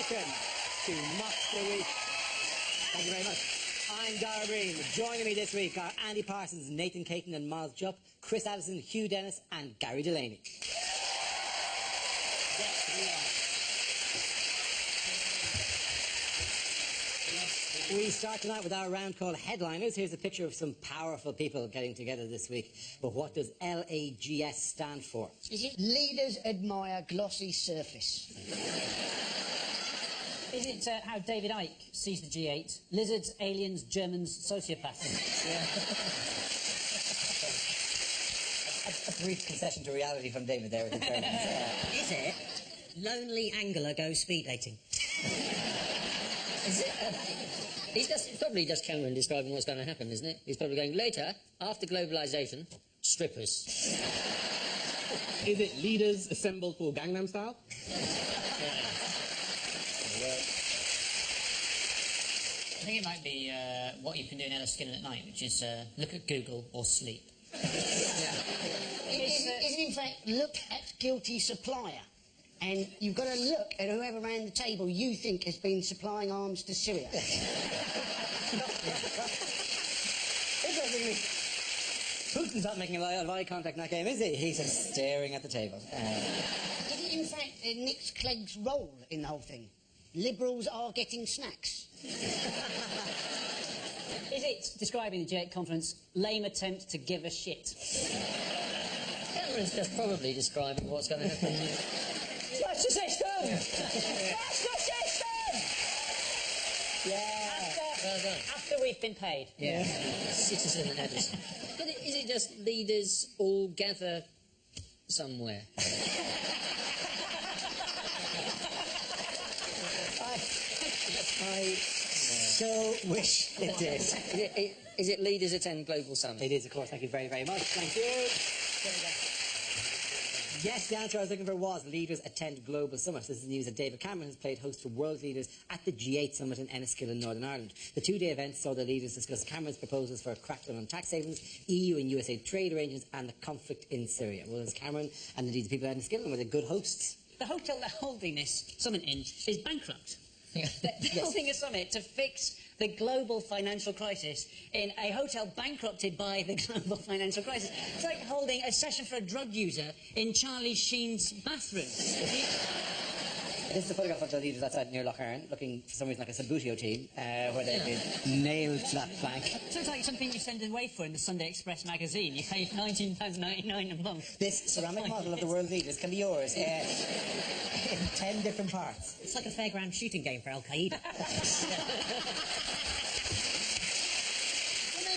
welcome to Monster Week. Thank you very much. I'm Dara Breen. Joining me this week are Andy Parsons, Nathan Caton and Miles Jupp, Chris Addison, Hugh Dennis and Gary Delaney. We start tonight with our round called Headliners. Here's a picture of some powerful people getting together this week. But what does LAGS stand for? Is it Leaders Admire Glossy Surface? Is it how David Icke sees the G8? Lizards, aliens, Germans, sociopaths. Yeah. a brief concession to reality from David there. Is it Lonely Angler Goes Speed Dating? Is it? It's probably just Cameron describing what's going to happen, isn't it? He's probably going, later, after globalisation, strippers. Is it Leaders Assembled for Gangnam Style? I think it might be what you can do in Enniskillen at night, which is look at Google or sleep. Is it in fact look at guilty supplier? And you've got to look at whoever around the table you think has been supplying arms to Syria. Interestingly, Putin's not making a lot of eye contact in that game, is he? He's just staring at the table. Is it in fact Nick Clegg's role in the whole thing? Liberals are getting snacks. Is it describing the G8 conference, lame attempt to give a shit? Cameron's just probably describing what's going to happen. Smash the system! Smash the system! Yeah. Well done. After we've been paid. Yeah. Citizen Edison. But is it just leaders all gather somewhere? I so wish it did. Is it Leaders Attend Global Summit? It is, of course. Thank you very, very much. Thank you. Yes, the answer I was looking for was Leaders Attend Global Summit. This is news that David Cameron has played host for world leaders at the G8 Summit in Enniskillen, Northern Ireland. The two-day event saw the leaders discuss Cameron's proposals for a crackdown on tax havens, EU and USA trade arrangements and the conflict in Syria. Well, as Cameron and indeed the people at Enniskillen were the good hosts. The hotel they're holding this summit in is bankrupt. They're holding a summit to fix the global financial crisis in a hotel bankrupted by the global financial crisis. It's like holding a session for a drug user in Charlie Sheen's bathroom. This is a photograph of the leaders outside near Lough Erne, looking for some reason like a Sabutio team, where they've been nailed to that plank. Sounds like something you send away for in the Sunday Express magazine. You pay £19.99 a month. This ceramic model of the world leaders can be yours in 10 different parts. It's like a fairground shooting game for Al-Qaeda.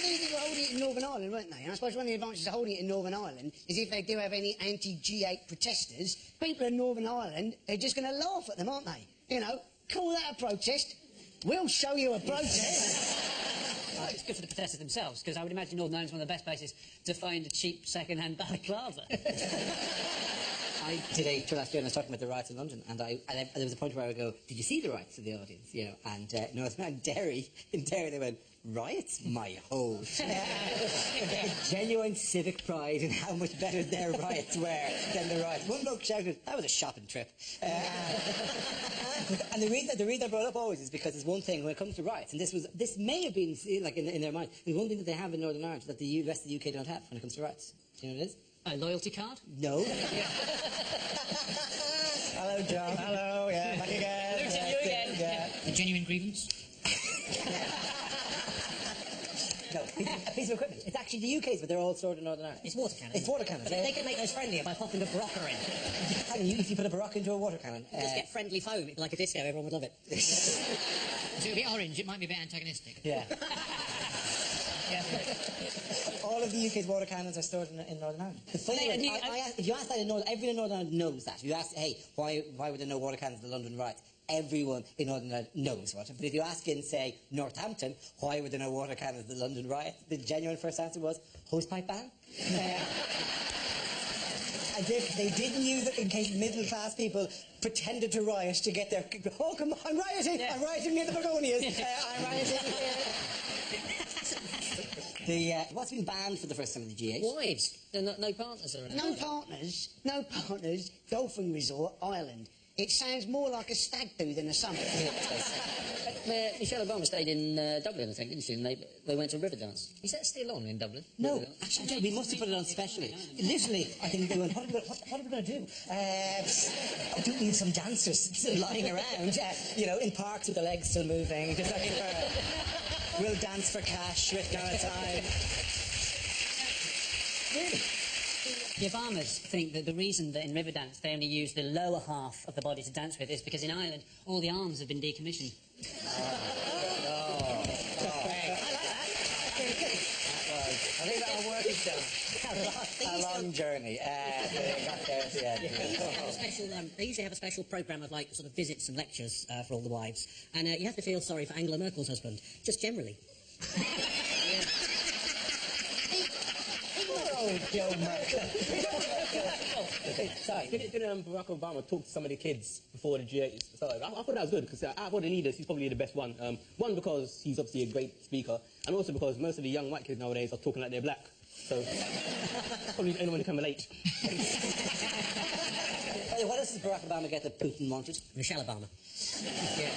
They were holding it in Northern Ireland, weren't they? And I suppose one of the advantages of holding it in Northern Ireland is if they do have any anti-G8 protesters, people in Northern Ireland are just going to laugh at them, aren't they? You know, call that a protest. We'll show you a protest. Well, it's good for the protesters themselves, because I would imagine Northern Ireland's one of the best places to find a cheap second-hand balaclava. I did a tour last year and I was talking about the riots in London, and there was a point where I would go, did you see the riots to the audience? You know, and no, it's not in Derry they went, riots? My hole. Genuine civic pride in how much better their riots were than the riots. One bloke shouted, that was a shopping trip. And the reason I brought it up always is because there's one thing when it comes to riots, and this may have been like in their mind, there's one thing that they have in Northern Ireland that the rest of the UK don't have when it comes to riots. Do you know what it is? A loyalty card? No. Hello, John. Hello, yeah, back again. Luton, you again. Yeah. A genuine grievance? No, a piece of equipment. It's actually the UK's, but they're all stored in Northern Ireland. It's water cannons. It's water cannons. But they can make those friendlier by popping a Barocca in. If you put a Barocca into a water cannon... Just get friendly foam, like a disco, everyone would love it. So it'll be orange, it might be a bit antagonistic. Yeah. All of the UK's water cannons are stored in Northern Ireland. The funny is, if you ask that in Northern, everyone in Northern Ireland knows that. If you ask, hey, why were there no water cannons in the London riots? Everyone in Northern Ireland knows what. But if you ask in, say, Northampton, why were there no water cannons in the London riots? The genuine first answer was hosepipe ban. As if they didn't use it in case middle-class people pretended to riot to get their... Oh, come on, I'm rioting! Yeah. I'm rioting near the Begonias! I'm rioting what's been banned for the first time in the G8? Wives. There are no partners or anything. No partners. Golfing resort, Ireland. It sounds more like a stag do than a summit. Michelle Obama stayed in Dublin, I think, didn't she? And they went to a river dance. Is that still on in Dublin? No, actually, we must have put it on specially. Literally, I think they went, what are we going to do? I do need some dancers still lying around, you know, in parks with the legs still moving. Just looking for, we'll dance for cash with no time. Really? The Obamas think that the reason that in Riverdance they only use the lower half of the body to dance with is because in Ireland all the arms have been decommissioned. I think our work is done. A long journey. They got there at the end. They usually have a special programme of like sort of visits and lectures for all the wives, and you have to feel sorry for Angela Merkel's husband, just generally. Oh, Joe Merkel. Sorry, didn't Barack Obama talk to some of the kids before the G8? So I thought that was good, because out of all the leaders, he's probably the best one. One, because he's obviously a great speaker, and also because most of the young white kids nowadays are talking like they're black. So, probably anyone who can relate. What else does Barack Obama get that Putin wanted? Michelle Obama. Yeah.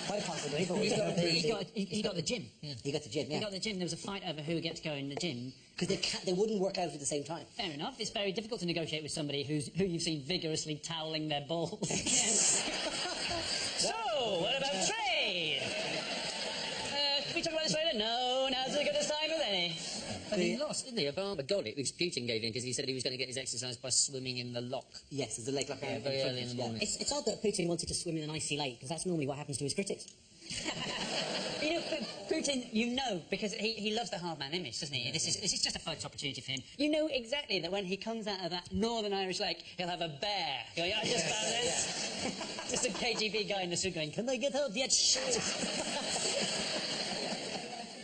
Quite possibly. He got the gym. Yeah. He got the gym, yeah. He got the gym. There was a fight over who would get to go in the gym. Because they wouldn't work out at the same time. Fair enough. It's very difficult to negotiate with somebody who you've seen vigorously toweling their balls. So, what about trade? Can we talk about this later? No, now's as good a time as any. But he lost, didn't he? Obama got it, which Putin gave him, because he said he was going to get his exercise by swimming in the loch. Yes, there's a lake like that. Very early in the morning. It's odd that Putin wanted to swim in an icy lake, because that's normally what happens to his critics. You know, Putin, you know, because he loves the hard man image, doesn't he? This is just a photo opportunity for him. You know exactly that when he comes out of that Northern Irish lake, he'll have a bear. Going, I just found this. Just a KGB guy in the street going, can they get out yet? Shit.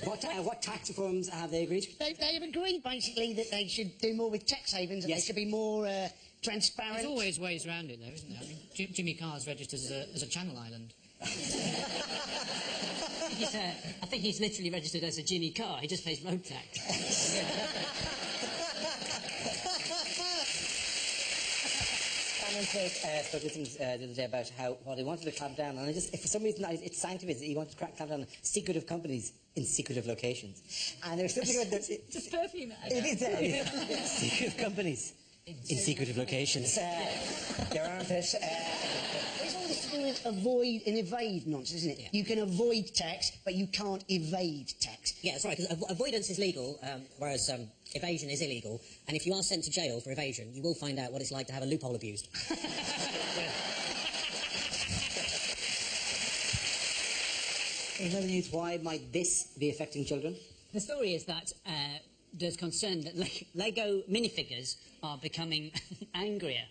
What tax reforms have they agreed? They have agreed, basically, that they should do more with tax havens, and they should be more transparent. There's always ways around it, though, isn't there? I mean, Jimmy Carr's registered as a Channel Island. I think he's literally registered as a Jimmy Carr. He just pays road tax. Cameron spoke to things the other day about how they wanted to clamp down, and for some reason it sank to me that he wanted to clamp down on secretive companies in secretive locations. And there's something about Just perfume. It is secretive companies in secretive locations. There aren't it. It's all this to do with avoid and evade nonsense, isn't it? Yeah. You can avoid tax, but you can't evade tax. Yeah, that's right, because avoidance is legal, whereas evasion is illegal, and if you are sent to jail for evasion, you will find out what it's like to have a loophole abused. In other news, why might this be affecting children? The story is that there's concern that Lego minifigures are becoming angrier.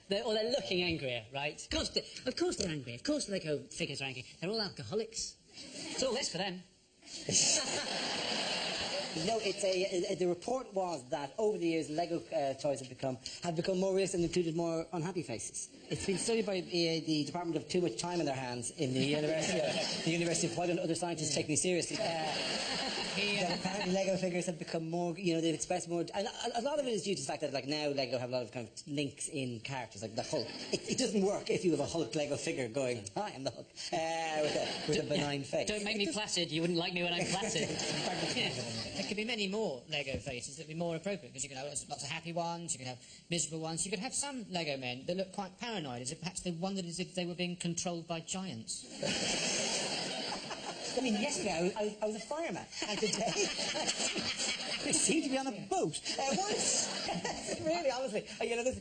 They're looking angrier, right? Of course they're angry. Of course the Lego figures are angry. They're all alcoholics. It's all this for them. No, the report was that over the years, Lego toys have become more realistic and included more unhappy faces. It's been studied by the Department of Too Much Time in Their Hands in the University of Why Don't Other Scientists Take Me Seriously? That apparently Lego figures have become more, they've expressed more, and a lot of it is due to the fact that, like, now Lego have a lot of kind of links in characters, like the Hulk. It doesn't work if you have a Hulk Lego figure going, hi, I'm the Hulk, with a benign face. Don't make me placid. You wouldn't like me when I'm placid. There could be many more Lego faces that would be more appropriate, because you could have lots of happy ones, you could have miserable ones, you could have some Lego men that look quite paranoid, as if perhaps they wondered as if they were being controlled by giants. I mean, yesterday I was a fireman, and today I seem to be on a boat. Really, honestly,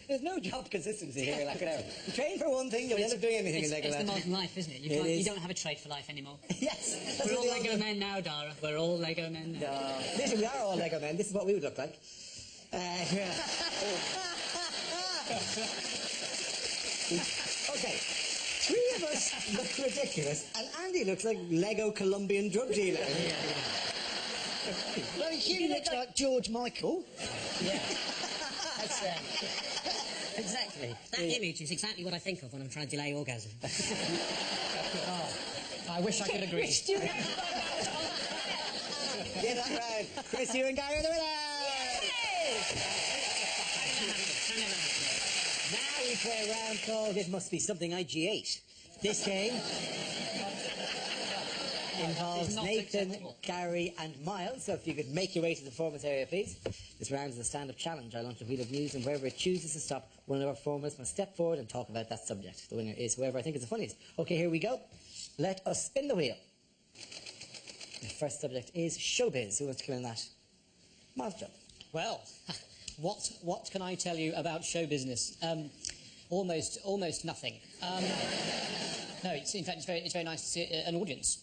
there's no job consistency here. Like, you train for one thing, you'll end up doing anything in Lego It's the Land. modern life, isn't it? You don't have a trade for life anymore. Yes. We're all Lego men now, Dara. We're all Lego men now. No. Listen, we are all Lego men. This is what we would look like. Okay. Three of us look ridiculous, and Andy looks like Lego Colombian drug dealer. Well, Hugh looks like George Michael. Yeah. That's exactly. That image is exactly what I think of when I'm trying to delay orgasm. I wish I could agree. Get that round. Chris, you and Gary are the winners! Now we play a round called It Must Be Something IG8. This game involves not Nathan, acceptable. Gary and Miles, so if you could make your way to the performance area, please. This round is a stand-up challenge. I launch a wheel of news, and wherever it chooses to stop, one of our performers must step forward and talk about that subject. The winner is whoever I think is the funniest. Okay, here we go. Let us spin the wheel. The first subject is showbiz. Who wants to come in that? Miles Joe. Well, what can I tell you about show business? Almost nothing. No, in fact, it's very nice to see an audience.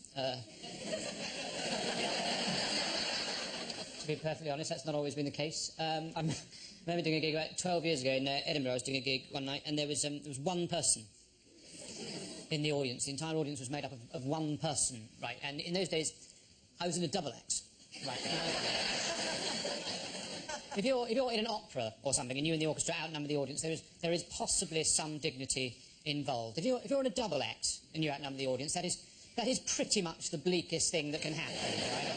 To be perfectly honest, that's not always been the case. I remember doing a gig about 12 years ago in Edinburgh. I was doing a gig one night, and there was one person in the audience. The entire audience was made up of one person, right? And in those days, I was in a double act, right? If you're in an opera or something and you and the orchestra outnumber the audience, there is possibly some dignity involved. If you're in a double act and you outnumber the audience, that is pretty much the bleakest thing that can happen.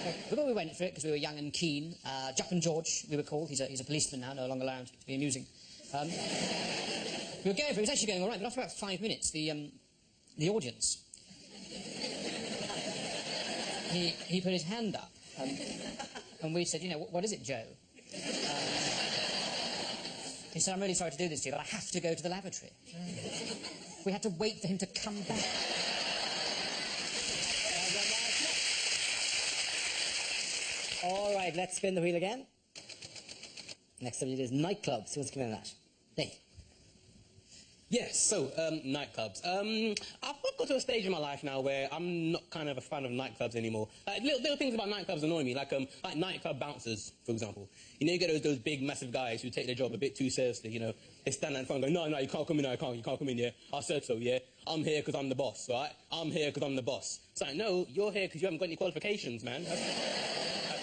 Right? But we went for it because we were young and keen. Jupp and George, we were called. He's a policeman now, no longer allowed to be amusing. We were going for it. It was actually going all right, but after about 5 minutes, the audience, he put his hand up, and we said, what is it, Joe? He said, I'm really sorry to do this to you, but I have to go to the lavatory. We had to wait for him to come back. All right, let's spin the wheel again. Next subject is nightclubs. Who wants to come in that? Nate. Yes, so, nightclubs. I've got to a stage in my life now where I'm not kind of a fan of nightclubs anymore. Little things about nightclubs annoy me, like nightclub bouncers, for example. You get those big, massive guys who take their job a bit too seriously, They stand there in front and go, no, you can't come in, you can't come in, yeah. I said so, yeah. I'm here because I'm the boss, right? I'm here because I'm the boss. It's like, no, you're here because you haven't got any qualifications, man.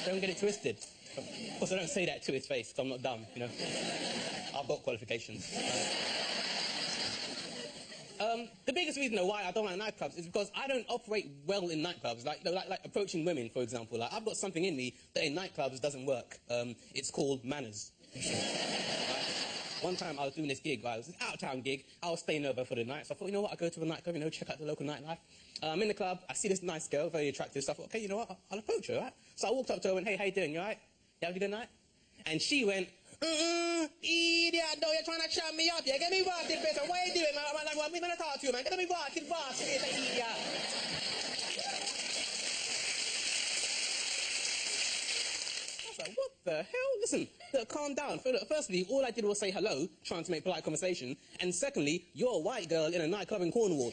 Don't get it twisted. Of course, I don't say that to his face because I'm not dumb, I've got qualifications. The biggest reason why I don't like nightclubs is because I don't operate well in nightclubs. Like approaching women, for example. Like, I've got something in me that in nightclubs doesn't work. It's called manners. Right? One time I was doing this gig, right? It was an out-of-town gig. I was staying over for the night, so I thought, I'll go to the nightclub, check out the local nightlife. I'm in the club, I see this nice girl, very attractive, so I thought, okay, I'll approach her, right? So I walked up to her and went, hey, how you doing, you alright? You having a good night? And she went, idiot, though, you're trying to shut me up, yeah? Get me wanted, person. What are you doing, man? I'm going to talk to you, man. Get me wanted, boss, you idiot. I was like, what the hell? Listen, calm down. Firstly, all I did was say hello, trying to make polite conversation. And secondly, you're a white girl in a nightclub in Cornwall.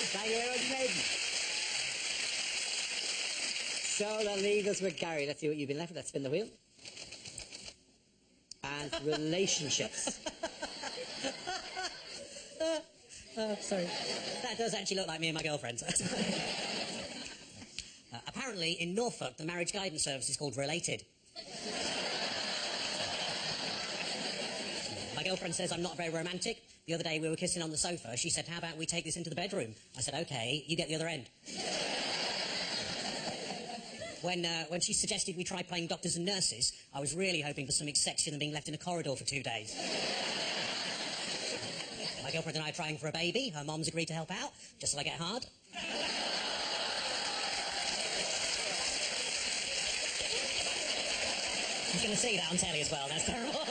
Thank you very much, Nathan. So that leaves us with Gary. Let's see what you've been left with. Let's spin the wheel. And relationships. Sorry. That does actually look like me and my girlfriend. Apparently, in Norfolk, the marriage guidance service is called Related. My girlfriend says I'm not very romantic. The other day we were kissing on the sofa. She said, how about we take this into the bedroom? I said, OK, you get the other end. When she suggested we try playing doctors and nurses, I was really hoping for something sexier than being left in a corridor for 2 days. My girlfriend and I are trying for a baby. Her mom's agreed to help out, just till I get hard. She's going to see that on telly as well. That's terrible.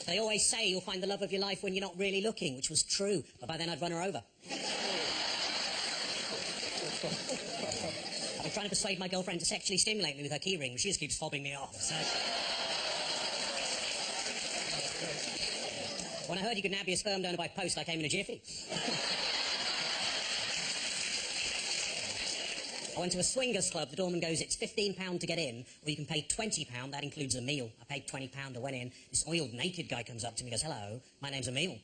They always say you'll find the love of your life when you're not really looking, which was true, but by then I'd run her over. I've been trying to persuade my girlfriend to sexually stimulate me with her keyring, but she just keeps fobbing me off, so... When I heard you could now be a sperm donor by post, I came in a jiffy. I went to a swingers club. The doorman goes, it's £15 to get in, or you can pay £20, that includes a meal. I paid £20, I went in. This oiled, naked guy comes up to me and goes, hello, my name's Emil.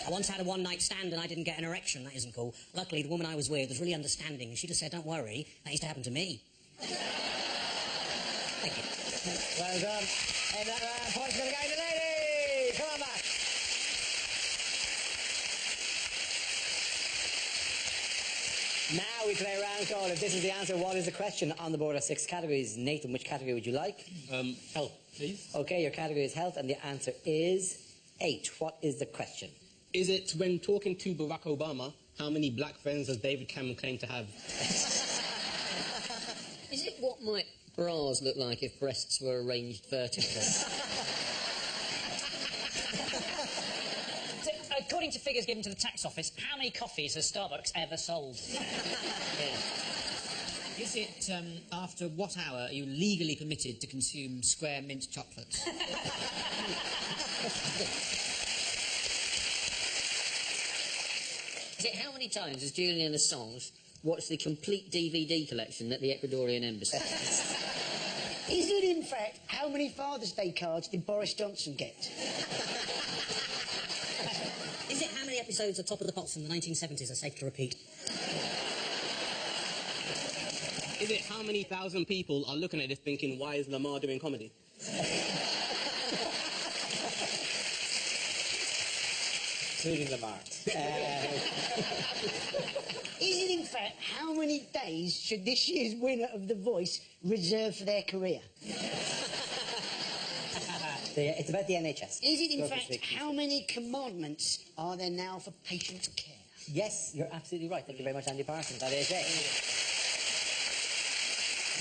I once had a one-night stand and I didn't get an erection. That isn't cool. Luckily, the woman I was with was really understanding, and she just said, don't worry, that used to happen to me. Thank you. Well done. And that point's going to go to the lady. Come on back. Now we play round call. If this is the answer, what is the question? On the board are 6 categories. Nathan, which category would you like? Health, please. Okay, your category is health, and the answer is 8. What is the question? Is it when talking to Barack Obama, how many black friends does David Cameron claim to have? Is it what might bras look like if breasts were arranged vertically? According to figures given to the tax office, how many coffees has Starbucks ever sold? Is it, after what hour are you legally permitted to consume square mint chocolates? Is it how many times has Julian Assange watched the complete DVD collection that the Ecuadorian embassy has? Is it, in fact, how many Father's Day cards did Boris Johnson get? Is it how many episodes of Top of the Pops from the 1970s are safe to repeat? Is it how many thousand people are looking at this thinking, why is Lamar doing comedy? Including Lamar. Is it, in fact, how many days should this year's winner of The Voice reserve for their career? It's about the NHS. Is it, in fact, how many commandments are there now for patient care? Yes, you're absolutely right. Thank you very much, Andy Parsons. That is it.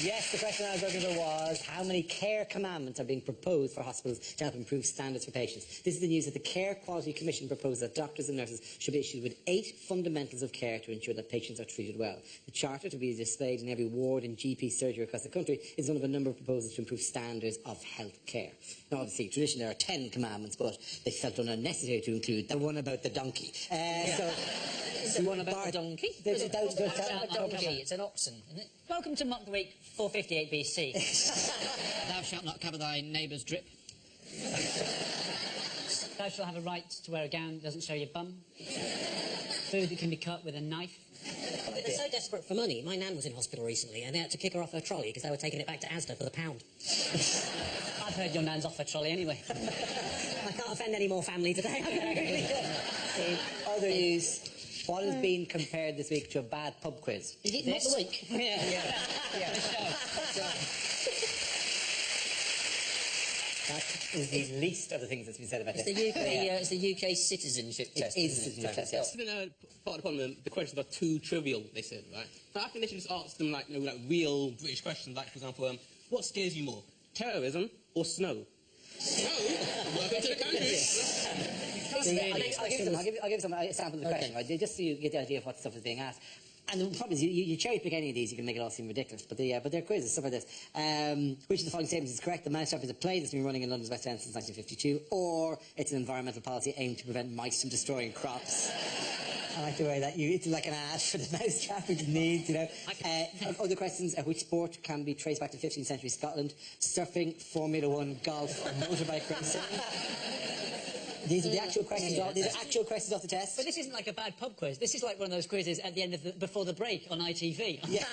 Yes, the question I was looking for was how many care commandments are being proposed for hospitals to help improve standards for patients. This is the news that the Care Quality Commission proposed that doctors and nurses should be issued with 8 fundamentals of care to ensure that patients are treated well. The charter, to be displayed in every ward and GP surgery across the country, is one of a number of proposals to improve standards of health care. Now, obviously, traditionally there are 10 commandments, but they felt unnecessary to include the one about the donkey. The one about the donkey? It's a donkey. It's an oxen, isn't it? Welcome to Mock the Week 458 BC. Thou shalt not cover thy neighbour's drip. Thou shalt have a right to wear a gown that doesn't show your bum. Food that can be cut with a knife. They're so desperate for money. My nan was in hospital recently and they had to kick her off her trolley because they were taking it back to Asda for the £1. I've heard your nan's off her trolley anyway. I can't offend any more family today. In other news, what has been compared this week to a bad pub quiz? Is it not the week? That is the least of the things that's been said about It's this. the UK citizenship test. It is isn't citizenship test, yes. It's been part of the problem. The questions are too trivial, they said, right? So I think they should just ask them, like real British questions, like, for example, what scares you more, terrorism or snow? Snow? Welcome to the country. I'll give some examples of the question, right? Just so you get the idea of what stuff is being asked. And the problem is, you cherry pick any of these, you can make it all seem ridiculous. But they're quizzes, stuff like this. Which of the following statements is correct? The Mouse Trap is a play that's been running in London's West End since 1952, or it's an environmental policy aimed to prevent mice from destroying crops. I like the way that it's like an ad for the Mouse Trap, which needs, you know. Other questions: which sport can be traced back to 15th century Scotland? Surfing, Formula 1, golf, or motorbike racing? These are the actual questions. These are actual questions off the test. But this isn't like a bad pub quiz. This is like one of those quizzes at the end of before the break on ITV. Yeah.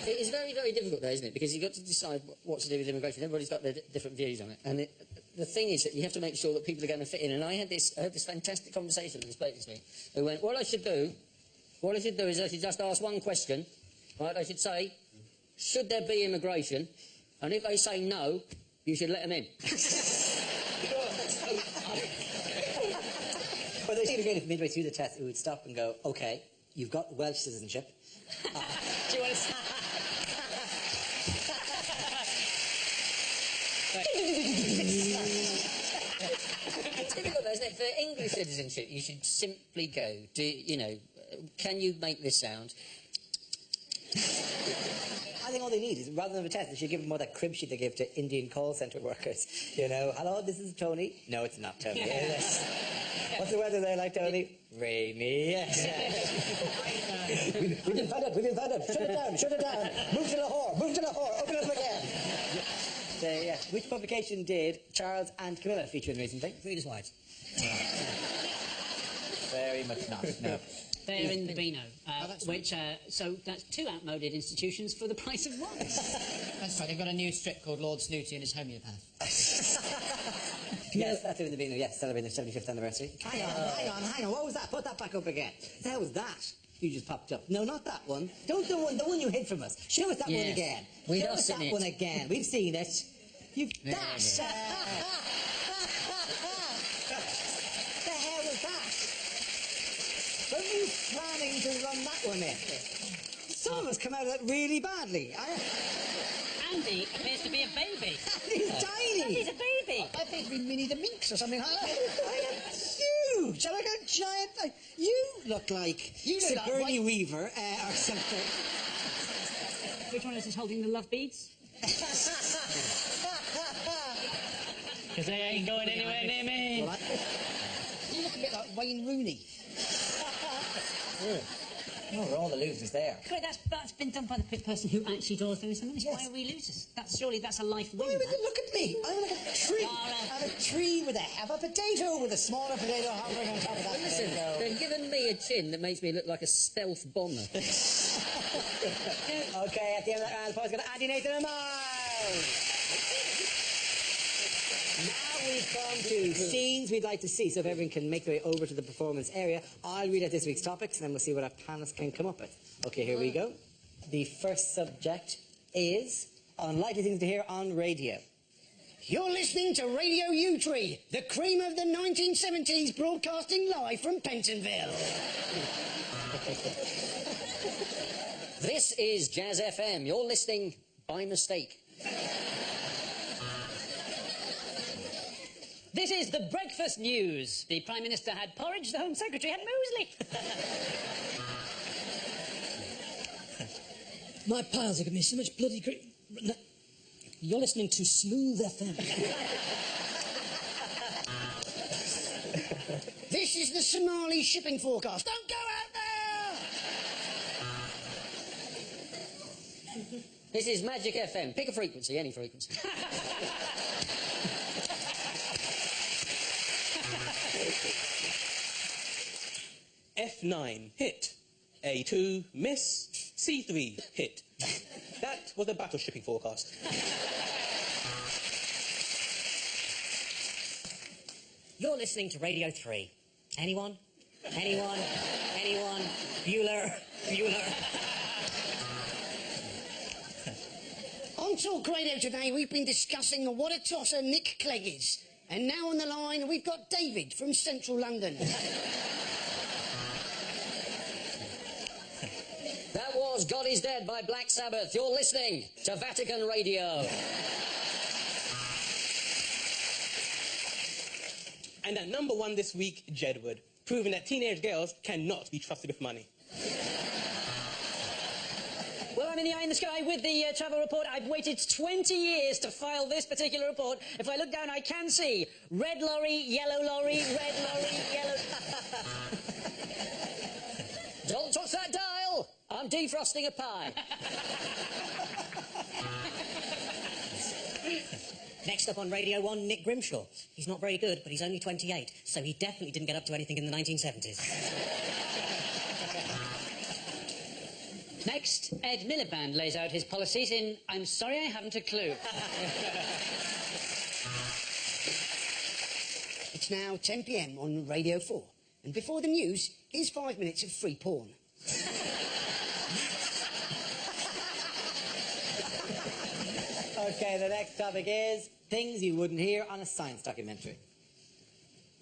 It is very, very difficult, though, isn't it? Because you've got to decide what to do with immigration. Everybody's got their different views on it. And the thing is that you have to make sure that people are going to fit in. And I had this fantastic conversation with this bloke this week who went, what I should do is I should just ask one question. Right? I should say, should there be immigration? And if they say no, you should let them in. Well, they should have been if midway through the test, it would stop and go, okay, you've got Welsh citizenship. Do you want to... It's difficult, though, isn't it? For English citizenship, you should simply go, can you make this sound? I think all they need is, rather than a test, they should give them more that crib sheet they give to Indian call centre workers. You know, hello, this is Tony. No, it's not Tony. What's the weather there like, Tony? Rainy. Yes. We've been funded. Shut it down. Move to Lahore, open it up again. So, yeah. Which publication did Charles and Camilla feature in recently? Readers' Wives. Very much not, no. They're in the Beano, so that's 2 outmoded institutions for the price of 1. That's right, they've got a new strip called Lord Snooty and his homeopath. Yes, that's in the Beano, yes, celebrating their 75th anniversary. Hang on, what was that? Put that back up again. What the hell was that? You just popped up. No, not that one. Don't the one you hid from us. Show us that one Yes. again. We've Show not us that seen it. one again. We've seen it. You've... No, That! The hell was that? When were you planning to run that one in? Some of us come out of that really badly. Andy appears to be a baby. He's tiny. Andy's a baby. I think we Minnie the Minx or something like that. I am huge. I'm like a giant. You look like You look like Sigourney White- Weaver or something. Which one is this holding the love beads? Because they ain't going anywhere near me. Well, You look a bit like Wayne Rooney. no, we're all the losers there. Wait, that's been done by the person who actually draws those things. Yes. Why are we losers? Surely that's a life Why win. would you look at me? I'm like a tree. Laura. I'm a tree with a potato with a smaller potato hovering on top of that Listen, potato. they've given me a chin that makes me look like a stealth bomber. Okay, at the end of that round, the point's got Andy, Nathan and Miles. Now we've come to scenes we'd like to see, so if everyone can make their way over to the performance area, I'll read out this week's topics, and then we'll see what our panelists can come up with. Okay, here we go. The first subject is unlikely things to hear on radio. You're listening to Radio U3, the cream of the 1970s, broadcasting live from Pentonville. This is Jazz FM. You're listening by mistake. This is the breakfast news. The Prime Minister had porridge, the Home Secretary had muesli. My pals are giving me so much bloody grief. No. You're listening to Smooth FM. This is the Somali shipping forecast. Don't go out there! This is Magic FM. Pick a frequency, any frequency. F9, hit. A2, miss. C3, hit. That was a battle shipping forecast. You're listening to Radio 3. Anyone? Anyone? Anyone? Bueller? Bueller? On Talk Radio today, we've been discussing what a tosser Nick Clegg is. And now on the line, we've got David from Central London. That was God is Dead by Black Sabbath. You're listening to Vatican Radio. And at number one this week, Jedward, proving that teenage girls cannot be trusted with money. Well, I'm in the eye in the sky with the travel report. I've waited 20 years to file this particular report. If I look down, I can see red lorry, yellow lorry, red lorry, yellow... Don't touch that dial. I'm defrosting a pie. Next up on Radio 1, Nick Grimshaw. He's not very good, but he's only 28, so he definitely didn't get up to anything in the 1970s. Next, Ed Miliband lays out his policies in I'm sorry I haven't a clue. It's now 10 p.m. on Radio 4. And before the news, here's 5 minutes of free porn. Okay, the next topic is things you wouldn't hear on a science documentary.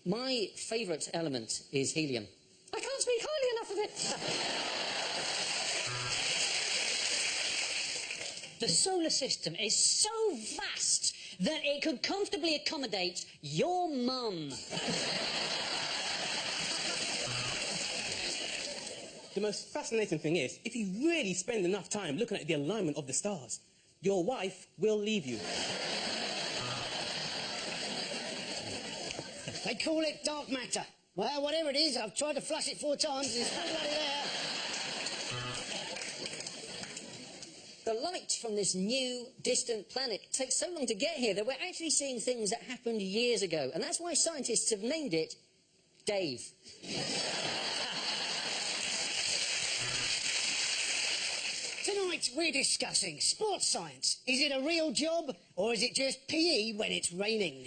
My favourite element is helium. I can't speak highly enough of it. The solar system is so vast that it could comfortably accommodate your mum. The most fascinating thing is, if you really spend enough time looking at the alignment of the stars, your wife will leave you. They call it dark matter. Well, whatever it is, I've tried to flush it 4 times, it's still bloody there. The light from this new, distant planet takes so long to get here that we're actually seeing things that happened years ago. And that's why scientists have named it Dave. Tonight, we're discussing sports science. Is it a real job, or is it just PE when it's raining?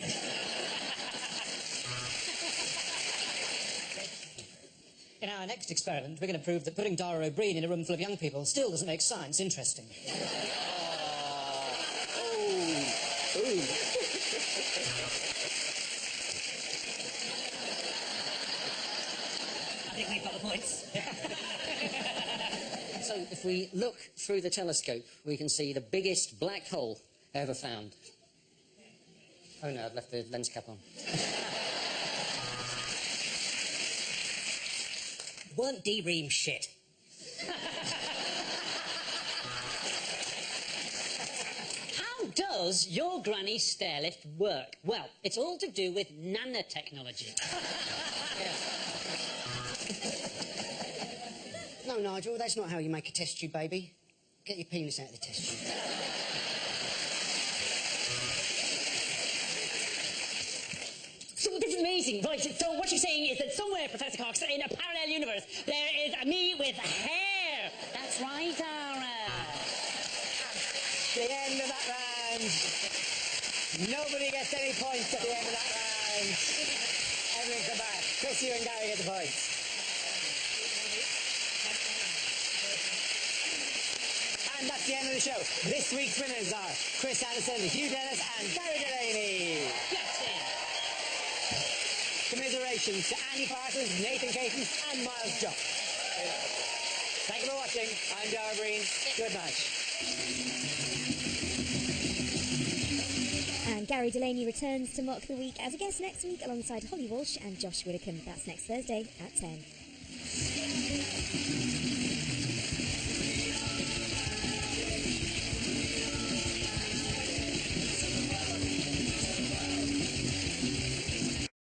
In our next experiment, we're going to prove that putting Dara O'Brien in a room full of young people still doesn't make science interesting. I think we've got the points. So if we look through the telescope, we can see the biggest black hole ever found. Oh no, I've left the lens cap on. Weren't D-Ream shit? How does your granny stair lift work? Well, it's all to do with nanotechnology. No, Nigel, that's not how you make a test tube, baby. Get your penis out of the test tube. So this is amazing, right? So what you're saying is that somewhere, Professor Cox, in a parallel universe, there is a me with hair. That's right, Dara. The end of that round. Nobody gets any points at the end of that round. Everyone come back. Chris, you and Gary get the points. And that's the end of the show. This week's winners are Chris Anderson, Hugh Dennis and Gary Delaney. Commiserations to Andy Parsons, Nathan Caton and Miles Jock. Thank you for watching. I'm Dara Breen. Good night. And Gary Delaney returns to Mock the Week as a guest next week alongside Holly Walsh and Josh Widdicombe. That's next Thursday at 10.